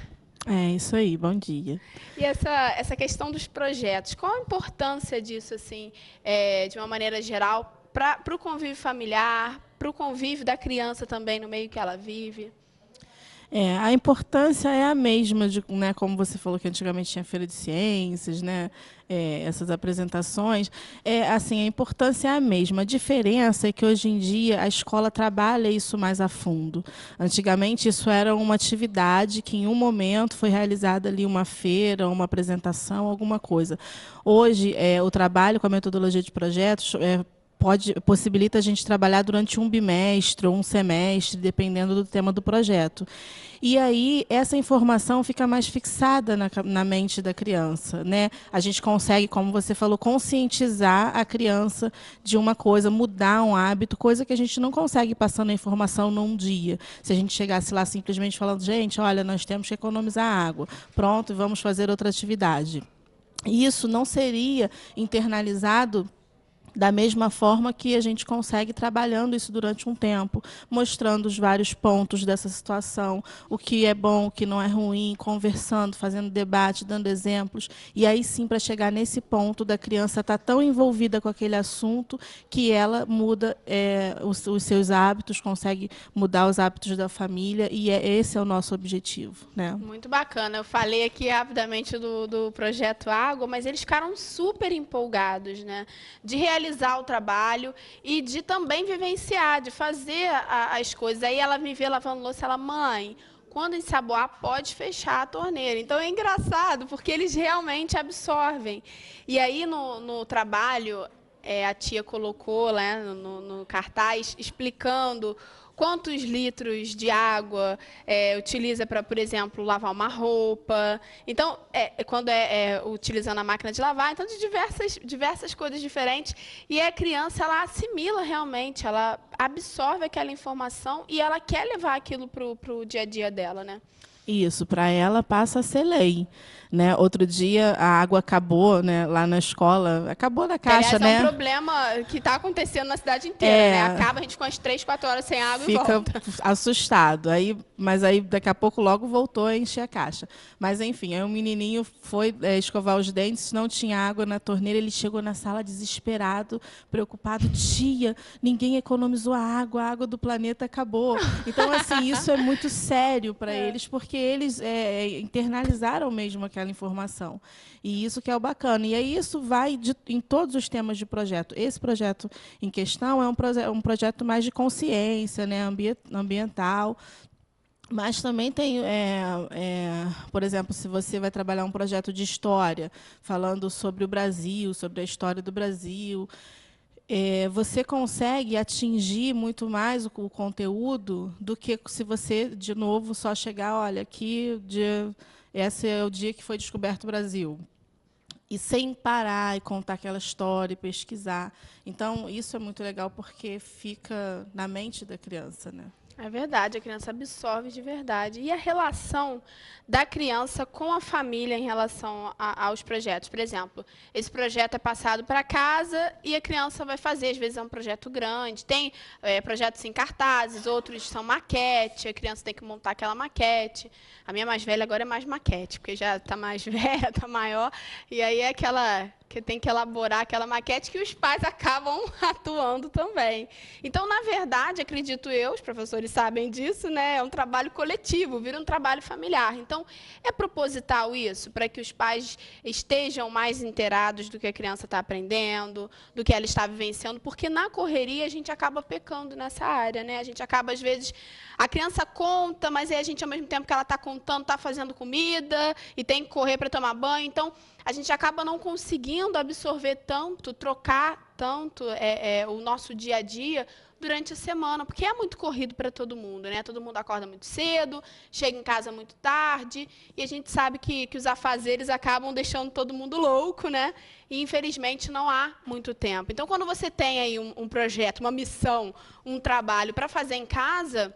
É isso aí, bom dia. E essa questão dos projetos, qual a importância disso, assim, de uma maneira geral, para o convívio familiar, para o convívio da criança também no meio que ela vive? A importância é a mesma, né, como você falou que antigamente tinha Feira de Ciências, né, essas apresentações. Assim, a importância é a mesma. A diferença é que hoje em dia a escola trabalha isso mais a fundo. Antigamente isso era uma possibilidade que em um momento foi realizada ali uma feira, uma apresentação, alguma coisa. Hoje o trabalho com a metodologia de projetos possibilita a gente trabalhar durante um bimestre ou um semestre, dependendo do tema do projeto. E aí, essa informação fica mais fixada na mente da criança, né? A gente consegue, como você falou, conscientizar a criança de uma coisa, mudar um hábito, coisa que a gente não consegue passando a informação num dia. Se a gente chegasse lá simplesmente falando, gente, olha, nós temos que economizar água, pronto, vamos fazer outra atividade. Isso não seria internalizado da mesma forma que a gente consegue trabalhando isso durante um tempo, mostrando os vários pontos dessa situação, o que é bom, o que não é ruim, conversando, fazendo debate, dando exemplos, e aí sim para chegar nesse ponto da criança estar tão envolvida com aquele assunto que ela muda os seus hábitos, consegue mudar os hábitos da família, e esse é o nosso objetivo, né? Muito bacana. Eu falei aqui rapidamente do projeto Água, mas eles ficaram super empolgados, né? De realizar o trabalho e de também vivenciar, de fazer as coisas. Aí ela me vê lavando louça, ela, mãe, quando ensaboar, pode fechar a torneira. Então é engraçado, porque eles realmente absorvem. E aí no trabalho, a tia colocou, né, no cartaz, explicando quantos litros de água utiliza para, por exemplo, lavar uma roupa. Então, quando utilizando a máquina de lavar, então de diversas coisas diferentes. E a criança, ela assimila realmente, ela absorve aquela informação e ela quer levar aquilo para o dia a dia dela, né? Isso, para ela passa a ser lei. Né? Outro dia a água acabou, né, lá na escola, acabou na caixa, aliás, é um né? problema que está acontecendo na cidade inteira, né? Acaba a gente com as 3, 4 horas sem água e Fica volta. assustado. Mas aí daqui a pouco logo voltou a encher a caixa. Mas enfim, aí o menininho foi escovar os dentes, não tinha água na torneira, ele chegou na sala desesperado, preocupado, tia, ninguém economizou a água do planeta acabou. Então assim, isso é muito sério para eles, porque eles internalizaram mesmo aquela informação. E isso que é o bacana. E aí isso vai em todos os temas de projeto. Esse projeto em questão é um projeto mais de consciência, né, ambiental. Mas também tem, por exemplo, se você vai trabalhar um projeto de história, falando sobre o Brasil, sobre a história do Brasil, você consegue atingir muito mais o conteúdo do que se você, de novo, só chegar, olha, esse é o dia que foi descoberto o Brasil. E sem parar e contar aquela história e pesquisar. Então, isso é muito legal porque fica na mente da criança, né? É verdade, a criança absorve de verdade. E a relação da criança com a família em relação aos projetos? Por exemplo, esse projeto é passado para casa e a criança vai fazer. Às vezes é um projeto grande. Tem projetos em cartazes, outros são maquete. A criança tem que montar aquela maquete. A minha mais velha agora é mais maquete, porque já está mais velha, está maior. E aí é aquela que tem que elaborar aquela maquete que os pais acabam atuando também. Então, na verdade, acredito eu, os professores sabem disso, né? É um trabalho coletivo, vira um trabalho familiar. Então, é proposital isso, para que os pais estejam mais inteirados do que a criança está aprendendo, do que ela está vivenciando, porque na correria a gente acaba pecando nessa área, né? A gente acaba, às vezes, a criança conta, mas aí a gente, ao mesmo tempo que ela está contando, está fazendo comida e tem que correr para tomar banho. Então, a gente acaba não conseguindo absorver tanto, trocar tanto o nosso dia a dia durante a semana, porque é muito corrido para todo mundo, né? Todo mundo acorda muito cedo, chega em casa muito tarde, e a gente sabe que os afazeres acabam deixando todo mundo louco, né? E, infelizmente, não há muito tempo. Então, quando você tem aí um projeto, uma missão, um trabalho para fazer em casa,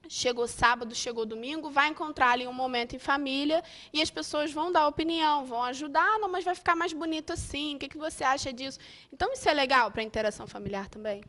chegou sábado, chegou domingo, vai encontrar ali um momento em família e as pessoas vão dar opinião, vão ajudar, não, mas vai ficar mais bonito assim, o que você acha disso? Então, isso é legal para a interação familiar também?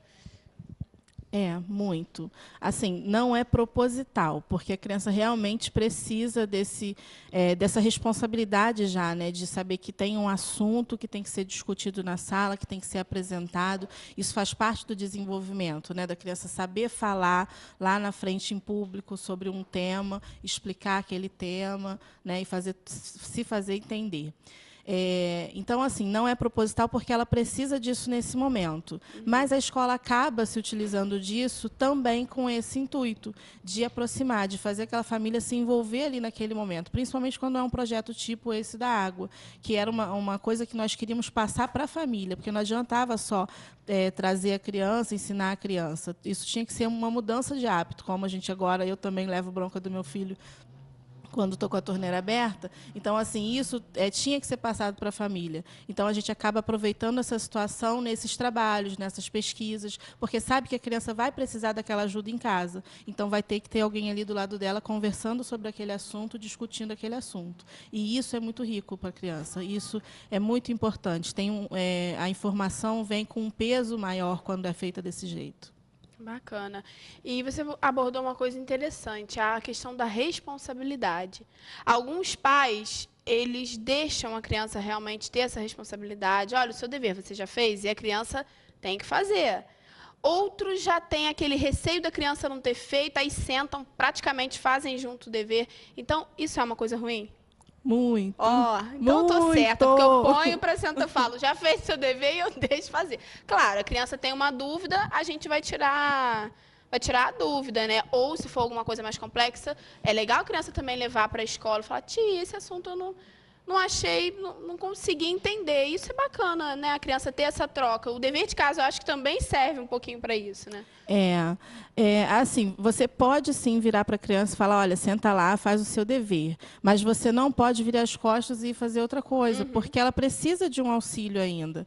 Muito. Assim, não é proposital, porque a criança realmente precisa dessa responsabilidade já, né, de saber que tem um assunto que tem que ser discutido na sala, que tem que ser apresentado. Isso faz parte do desenvolvimento, né, da criança saber falar lá na frente em público sobre um tema, explicar aquele tema, né, e se fazer entender. Então, assim, não é proposital porque ela precisa disso nesse momento. Mas a escola acaba se utilizando disso também com esse intuito de aproximar, de fazer aquela família se envolver ali naquele momento, principalmente quando é um projeto tipo esse da água, que era uma coisa que nós queríamos passar para a família, porque não adiantava só trazer a criança, ensinar a criança. Isso tinha que ser uma mudança de hábito, como a gente agora, eu também levo bronca do meu filho quando estou com a torneira aberta. Então, assim, isso tinha que ser passado para a família. Então, a gente acaba aproveitando essa situação nesses trabalhos, nessas pesquisas, porque sabe que a criança vai precisar daquela ajuda em casa. Então, vai ter que ter alguém ali do lado dela conversando sobre aquele assunto, discutindo aquele assunto. E isso é muito rico para a criança. Isso é muito importante. A informação vem com um peso maior quando é feita desse jeito. Bacana. E você abordou uma coisa interessante, a questão da responsabilidade. Alguns pais, eles deixam a criança realmente ter essa responsabilidade. Olha, o seu dever você já fez e a criança tem que fazer. Outros já têm aquele receio da criança não ter feito, aí sentam, praticamente fazem junto o dever. Então, isso é uma coisa ruim? Muito. Então eu estou certa, porque eu ponho para sentar e falo, já fez seu dever e eu deixo fazer. Claro, a criança tem uma dúvida, a gente vai tirar a dúvida, né? Ou, se for alguma coisa mais complexa, é legal a criança também levar para a escola e falar, tia, esse assunto eu não não achei, não consegui entender. Isso é bacana, né? A criança ter essa troca. O dever de casa, eu acho que também serve um pouquinho para isso, né? Assim, você pode sim virar para a criança e falar, olha, senta lá, faz o seu dever, mas você não pode virar as costas e fazer outra coisa, porque ela precisa de um auxílio ainda.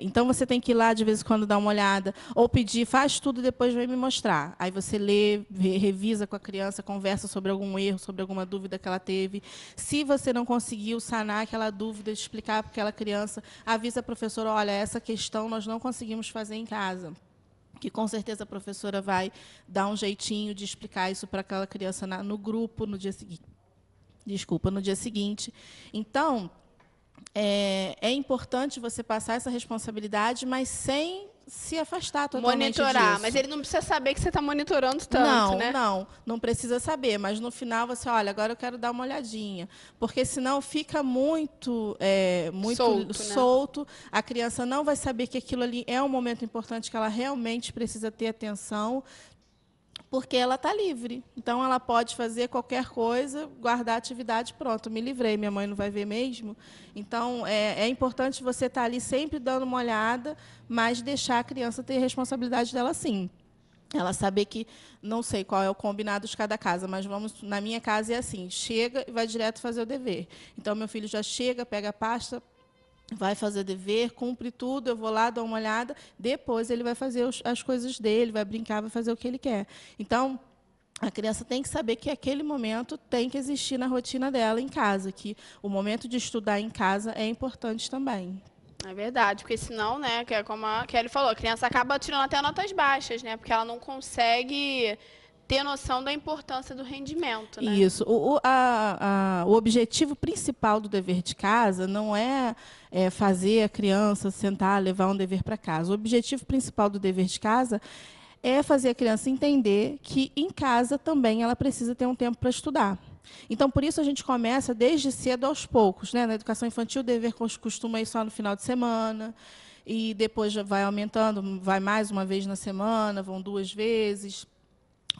Então, você tem que ir lá, de vez em quando, dar uma olhada, ou pedir, faz tudo e depois vem me mostrar. Aí você lê, revisa com a criança, conversa sobre algum erro, sobre alguma dúvida que ela teve. Se você não conseguiu sanar aquela dúvida, explicar para aquela criança, avisa a professora, olha, essa questão nós não conseguimos fazer em casa. Que com certeza a professora vai dar um jeitinho de explicar isso para aquela criança no grupo no dia seguinte. Desculpa, no dia seguinte. Então, é importante você passar essa responsabilidade, mas sem se afastar totalmente monitorar, disso. mas ele não precisa saber que você está monitorando tanto, né? Não precisa saber, mas no final você, olha, agora eu quero dar uma olhadinha, porque senão fica muito solto, né? A criança não vai saber que aquilo ali é um momento importante, que ela realmente precisa ter atenção, porque ela está livre. Então, ela pode fazer qualquer coisa, guardar a atividade, pronto, me livrei, minha mãe não vai ver mesmo. Então, é importante você estar ali sempre dando uma olhada, mas deixar a criança ter a responsabilidade dela, sim. Ela saber que, não sei qual é o combinado de cada casa, mas na minha casa é assim, chega e vai direto fazer o dever. Então, meu filho já chega, pega a pasta, vai fazer dever, cumpre tudo, eu vou lá, dou uma olhada, depois ele vai fazer as coisas dele, vai brincar, vai fazer o que ele quer. Então, a criança tem que saber que aquele momento tem que existir na rotina dela em casa, que o momento de estudar em casa é importante também. É verdade, porque senão, né, que é como a Kelly falou, a criança acaba tirando até notas baixas, né, porque ela não consegue ter noção da importância do rendimento, né? Isso. O objetivo principal do dever de casa não é fazer a criança sentar, levar um dever para casa. O objetivo principal do dever de casa é fazer a criança entender que em casa também ela precisa ter um tempo para estudar. Então, por isso, a gente começa desde cedo aos poucos, né? Na educação infantil, o dever costuma ir só no final de semana, e depois já vai aumentando, vai mais uma vez na semana, vão 2 vezes.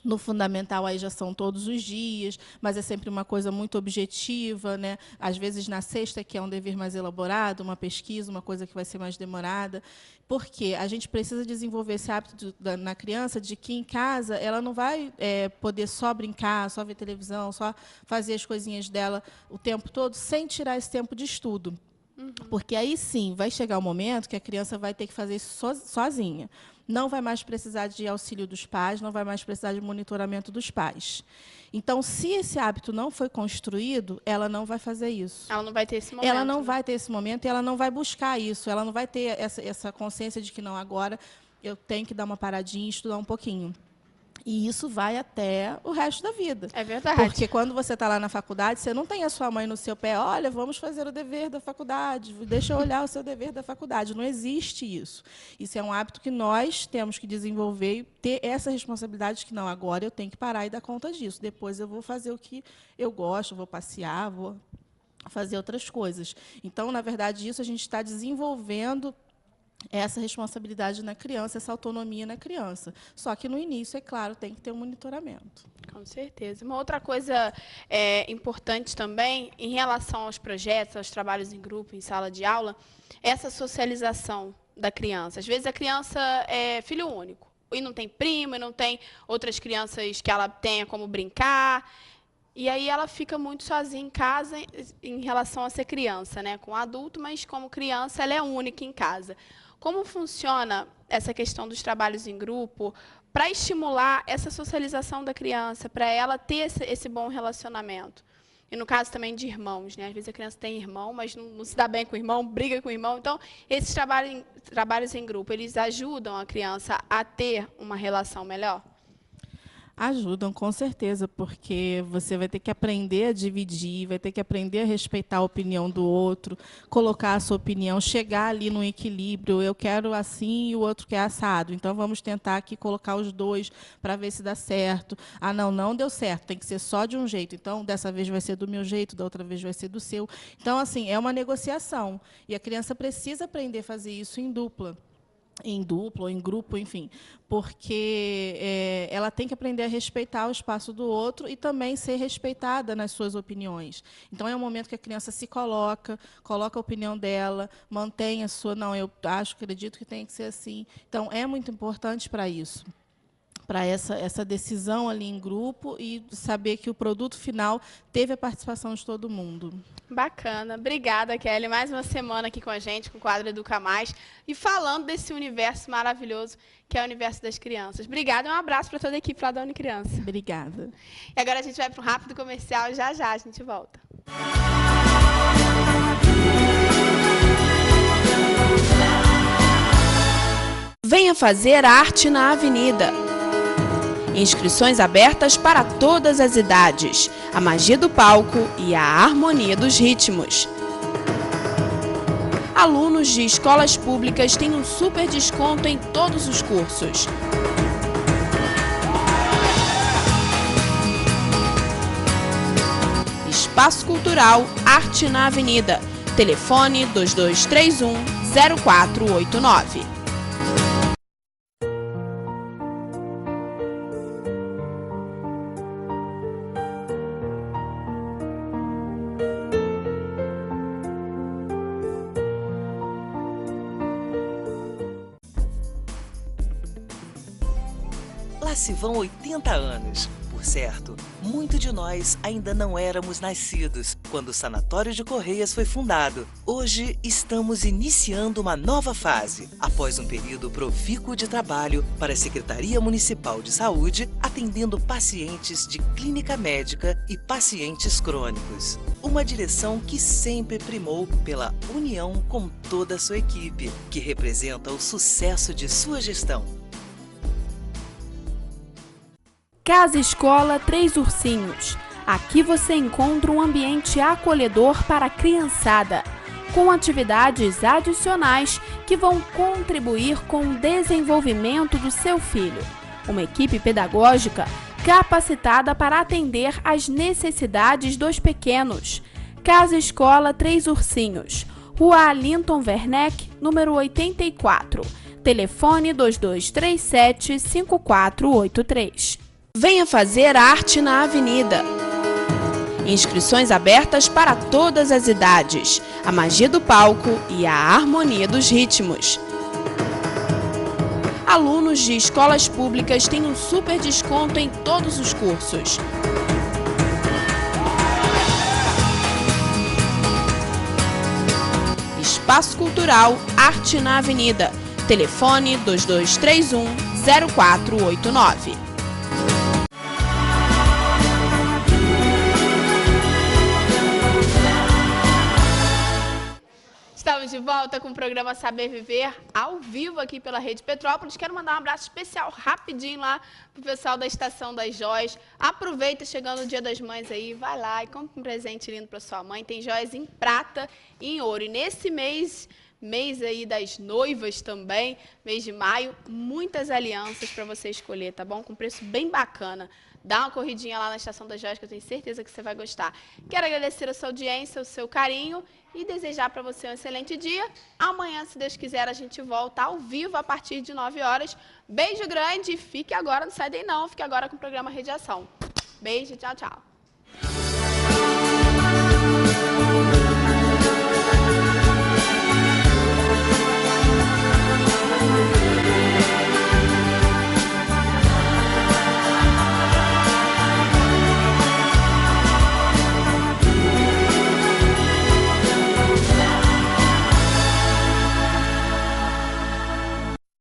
No fundamental, aí já são todos os dias, mas é sempre uma coisa muito objetiva, né? Às vezes, na sexta, que é um dever mais elaborado, uma pesquisa, uma coisa que vai ser mais demorada. Porque a gente precisa desenvolver esse hábito na criança de que, em casa, ela não vai poder só brincar, só ver televisão, só fazer as coisinhas dela o tempo todo, sem tirar esse tempo de estudo. Porque aí, sim, vai chegar o momento que a criança vai ter que fazer isso sozinha. Não vai mais precisar de auxílio dos pais, não vai mais precisar de monitoramento dos pais. Então, se esse hábito não foi construído, ela não vai fazer isso. Ela não vai ter esse momento. Ela não vai ter esse momento e ela não vai buscar isso. Ela não vai ter essa consciência de que, não, agora eu tenho que dar uma paradinha e estudar um pouquinho. E isso vai até o resto da vida. É verdade. Porque quando você está lá na faculdade, você não tem a sua mãe no seu pé, olha, vamos fazer o dever da faculdade, deixa eu olhar o seu dever da faculdade. Não existe isso. Isso é um hábito que nós temos que desenvolver e ter essa responsabilidade de que, não, agora eu tenho que parar e dar conta disso. Depois eu vou fazer o que eu gosto, vou passear, vou fazer outras coisas. Então, na verdade, isso a gente está desenvolvendo essa responsabilidade na criança, essa autonomia na criança. Só que, no início, é claro, tem que ter um monitoramento. Com certeza. Uma outra coisa importante também, em relação aos projetos, aos trabalhos em grupo, em sala de aula, é essa socialização da criança. Às vezes, a criança é filho único, e não tem primo, e não tem outras crianças que ela tenha como brincar. E aí ela fica muito sozinha em casa em relação a ser criança, né? Com adulto, mas como criança ela é única em casa. Como funciona essa questão dos trabalhos em grupo para estimular essa socialização da criança, para ela ter esse bom relacionamento? E no caso também de irmãos, né? Às vezes a criança tem irmão, mas não se dá bem com o irmão, briga com o irmão. Então, esses trabalhos em grupo, eles ajudam a criança a ter uma relação melhor? Ajudam, com certeza, porque você vai ter que aprender a dividir, vai ter que aprender a respeitar a opinião do outro, colocar a sua opinião, chegar ali no equilíbrio. Eu quero assim e o outro quer assado. Então, vamos tentar aqui colocar os dois para ver se dá certo. Ah, não deu certo, tem que ser só de um jeito. Então, dessa vez vai ser do meu jeito, da outra vez vai ser do seu. Então, assim, é uma negociação. E a criança precisa aprender a fazer isso em dupla. em duplo ou em grupo, enfim, porque ela tem que aprender a respeitar o espaço do outro e também ser respeitada nas suas opiniões. Então, é um momento que a criança se coloca a opinião dela, mantém a sua, não, eu acredito que tem que ser assim. Então, é muito importante para isso, para essa decisão ali em grupo e saber que o produto final teve a participação de todo mundo. Bacana. Obrigada, Kelly. Mais uma semana aqui com a gente, com o quadro Educa Mais, e falando desse universo maravilhoso que é o universo das crianças. Obrigada e um abraço para toda a equipe lá da Unicriança. Obrigada. E agora a gente vai para um rápido comercial, já a gente volta. Venha fazer arte na Avenida. Inscrições abertas para todas as idades, a magia do palco e a harmonia dos ritmos. Alunos de escolas públicas têm um super desconto em todos os cursos. Espaço Cultural Arte na Avenida. Telefone 2231-0489. Lá se vão 80 anos. Por certo, muito de nós ainda não éramos nascidos quando o Sanatório de Correias foi fundado. Hoje estamos iniciando uma nova fase, após um período profícuo de trabalho para a Secretaria Municipal de Saúde, atendendo pacientes de clínica médica e pacientes crônicos. Uma direção que sempre primou pela união com toda a sua equipe, que representa o sucesso de sua gestão. Casa Escola Três Ursinhos. Aqui você encontra um ambiente acolhedor para a criançada, com atividades adicionais que vão contribuir com o desenvolvimento do seu filho. Uma equipe pedagógica capacitada para atender às necessidades dos pequenos. Casa Escola Três Ursinhos, Rua Alinton Werneck, número 84. Telefone 2237-5483. Venha fazer arte na Avenida. Inscrições abertas para todas as idades, a magia do palco e a harmonia dos ritmos. Alunos de escolas públicas têm um super desconto em todos os cursos. Espaço Cultural Arte na Avenida. Telefone 2231-0489. Estamos de volta com o programa Saber Viver, ao vivo aqui pela Rede Petrópolis. Quero mandar um abraço especial rapidinho lá pro pessoal da Estação das Joias. Aproveita, chegando o Dia das Mães aí, vai lá e compra um presente lindo para sua mãe. Tem joias em prata e em ouro. E nesse mês aí das noivas também, mês de maio, muitas alianças para você escolher, tá bom? Com preço bem bacana. Dá uma corridinha lá na Estação das Joias, que eu tenho certeza que você vai gostar. Quero agradecer a sua audiência, o seu carinho e desejar para você um excelente dia. Amanhã, se Deus quiser, a gente volta ao vivo a partir de 9 horas. Beijo grande. Fique agora, não sai daí não. Fique agora com o programa Rede Ação. Beijo, tchau, tchau.